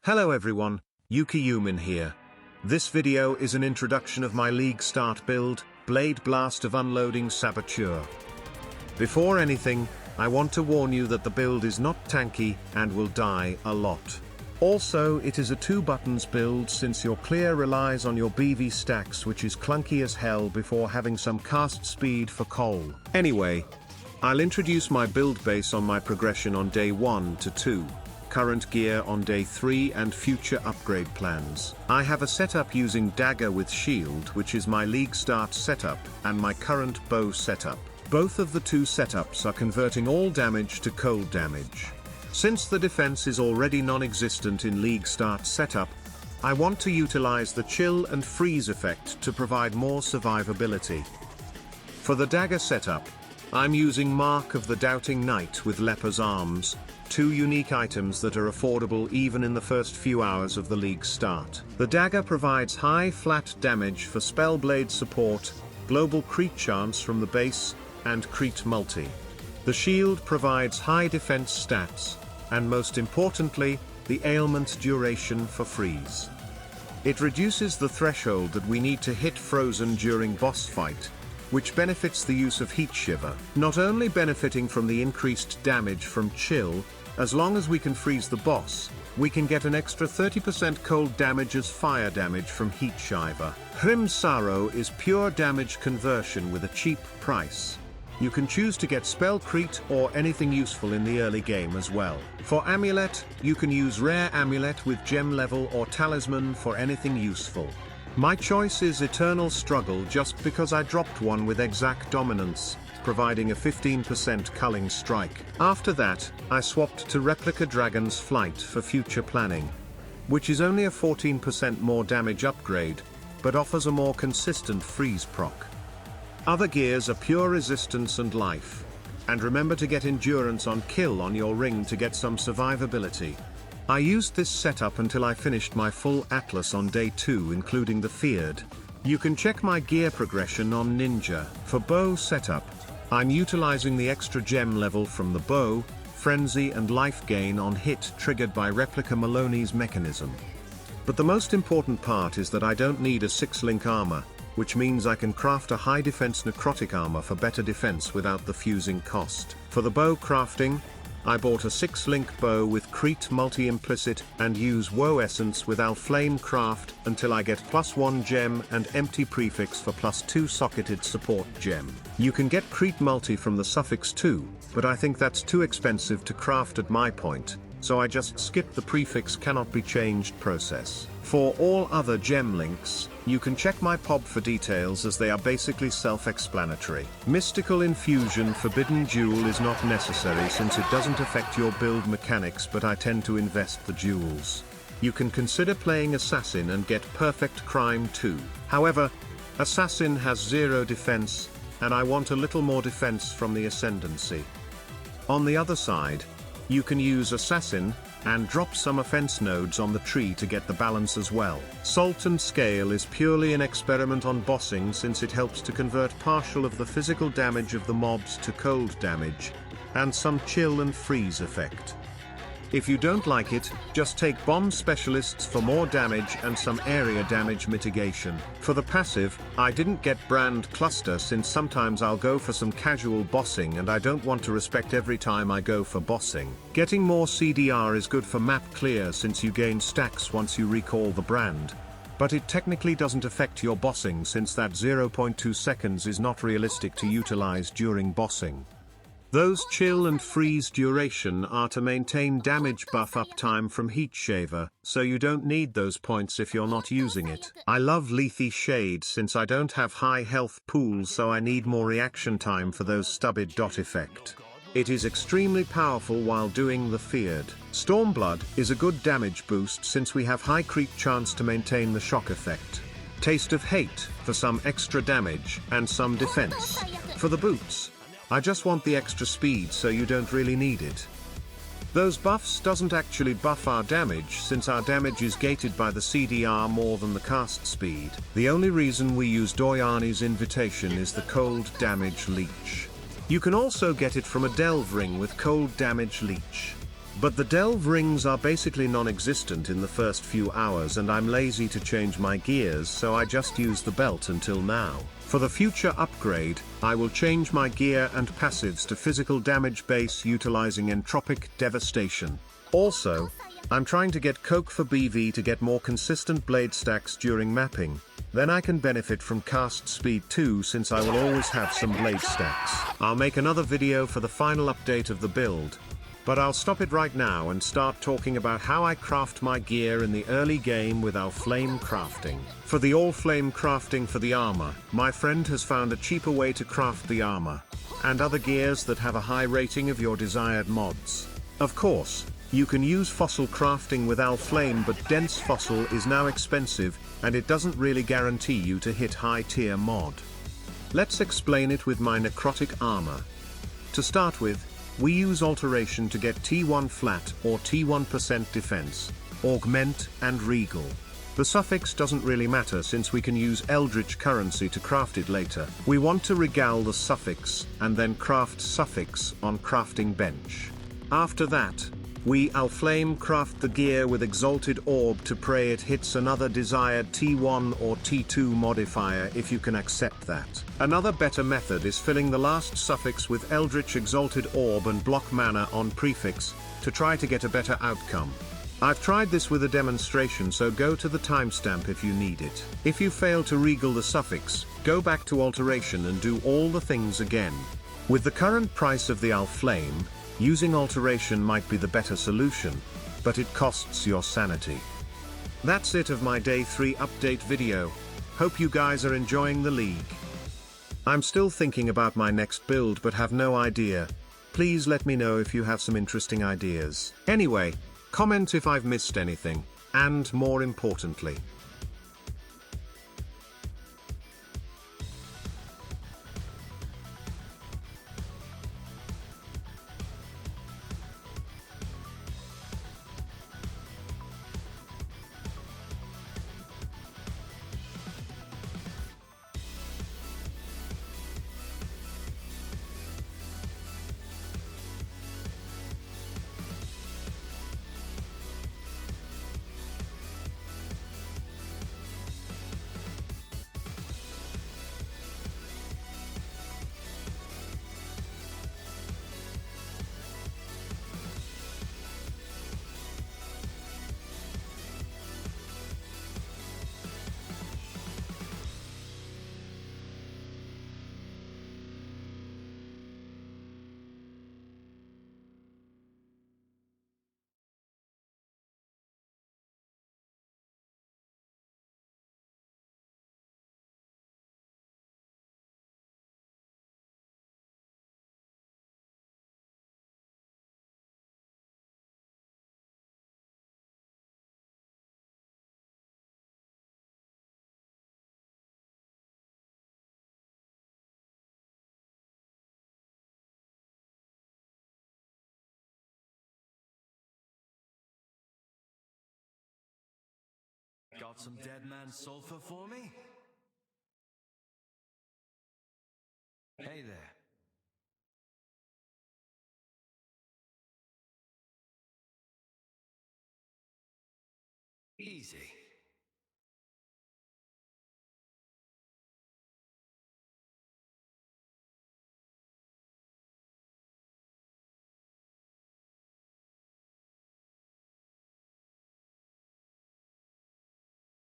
Hello everyone, Yumin here. This video is an introduction of my League Start build, Blade Blast of Unloading Saboteur. Before anything, I want to warn you that the build is not tanky and will die a lot. Also, it is a 2 buttons build since your clear relies on your BV stacks, which is clunky as hell before having some cast speed for coal. Anyway, I'll introduce my build base on my progression on day 1 to 2. Current gear on day 3 and future upgrade plans. I have a setup using Dagger with shield, which is my League Start setup, and my current bow setup. Both of the two setups are converting all damage to cold damage. Since the defense is already non-existent in League Start setup, I want to utilize the chill and freeze effect to provide more survivability. For the Dagger setup, I'm using Mark of the Doubting Knight with Leper's Arms, 2 unique items that are affordable even in the first few hours of the League Start. The Dagger provides high flat damage for Spellblade support, global crit chance from the base, and crit multi. The shield provides high defense stats, and most importantly, the ailment duration for freeze. It reduces the threshold that we need to hit frozen during boss fight, which benefits the use of Heat Shiver, not only benefiting from the increased damage from chill. As long as we can freeze the boss, we can get an extra 30% cold damage as fire damage from Heat Shiver. Hrim Sorrow is pure damage conversion with a cheap price. You can choose to get spell crit or anything useful in the early game as well. For amulet, you can use rare amulet with gem level or talisman for anything useful. My choice is Eternal Struggle just because I dropped one with exact dominance, providing a 15% culling strike. After that, I swapped to Replica Dragon's Flight for future planning, which is only a 14% more damage upgrade, but offers a more consistent freeze proc. Other gears are pure resistance and life. And remember to get endurance on kill on your ring to get some survivability. I used this setup until I finished my full Atlas on day 2, including the Feared. You can check my gear progression on Ninja. For bow setup, I'm utilizing the extra gem level from the bow, frenzy and life gain on hit triggered by Replica Maloney's mechanism. But the most important part is that I don't need a 6-link armor, which means I can craft a high defense necrotic armor for better defense without the fusing cost. For the bow crafting, I bought a 6-link bow with Crit multi implicit and use Woe Essence with Allflame craft until I get +1 gem and empty prefix for +2 socketed support gem. You can get Crit multi from the suffix 2, but I think that's too expensive to craft at my point, so I just skipped the prefix cannot be changed process. For all other gem links, you can check my POB for details as they are basically self-explanatory. Mystical Infusion Forbidden Jewel is not necessary since it doesn't affect your build mechanics, but I tend to invest the jewels. You can consider playing Assassin and get Perfect Crime too. However, Assassin has 0 defense, and I want a little more defense from the Ascendancy. On the other side, you can use Assassin and drop some offense nodes on the tree to get the balance as well. Salt and Scale is purely an experiment on bossing since it helps to convert partial of the physical damage of the mobs to cold damage, and some chill and freeze effect. If you don't like it, just take Bomb Specialists for more damage and some area damage mitigation. For the passive, I didn't get Brand Cluster since sometimes I'll go for some casual bossing and I don't want to respect every time I go for bossing. Getting more CDR is good for map clear since you gain stacks once you recall the brand, but it technically doesn't affect your bossing since that 0.2 seconds is not realistic to utilize during bossing. Those chill and freeze duration are to maintain damage buff uptime from Heat Shaver, so you don't need those points if you're not using it. I love Lethe Shade since I don't have high health pools, so I need more reaction time for those stubbed dot effect. It is extremely powerful while doing the Feared. Stormblood is a good damage boost since we have high creep chance to maintain the shock effect. Taste of Hate for some extra damage and some defense. For the boots, I just want the extra speed, so you don't really need it. Those buffs doesn't actually buff our damage since our damage is gated by the CDR more than the cast speed. The only reason we use Doyani's Invitation is the cold damage leech. You can also get it from a Delve Ring with cold damage leech. But the delve rings are basically non-existent in the first few hours, and I'm lazy to change my gears, so I just use the belt until now. For the future upgrade, I will change my gear and passives to physical damage base utilizing entropic devastation. Also, I'm trying to get Coke for BV to get more consistent blade stacks during mapping. Then I can benefit from cast speed too, since I will always have some blade stacks. I'll make another video for the final update of the build, but I'll stop it right now and start talking about how I craft my gear in the early game with Allflame crafting. For the Allflame crafting for the armor, my friend has found a cheaper way to craft the armor and other gears that have a high rating of your desired mods. Of course, you can use fossil crafting with Allflame, but dense fossil is now expensive, and it doesn't really guarantee you to hit high tier mod. Let's explain it with my necrotic armor. To start with, we use alteration to get T1 flat or T1% defense, augment and regal. The suffix doesn't really matter since we can use eldritch currency to craft it later. We want to regale the suffix and then craft suffix on crafting bench. After that, we Allflame craft the gear with Exalted Orb to pray it hits another desired T1 or T2 modifier if you can accept that. Another better method is filling the last suffix with Eldritch Exalted Orb and block mana on prefix to try to get a better outcome. I've tried this with a demonstration, so go to the timestamp if you need it. If you fail to regal the suffix, go back to alteration and do all the things again. With the current price of the Allflame, using alteration might be the better solution, but it costs your sanity. That's it of my day 3 update video. Hope you guys are enjoying the league. I'm still thinking about my next build but have no idea. Please let me know if you have some interesting ideas. Anyway, comment if I've missed anything, and more importantly, got some dead man sulfur for me? Hey there. Easy.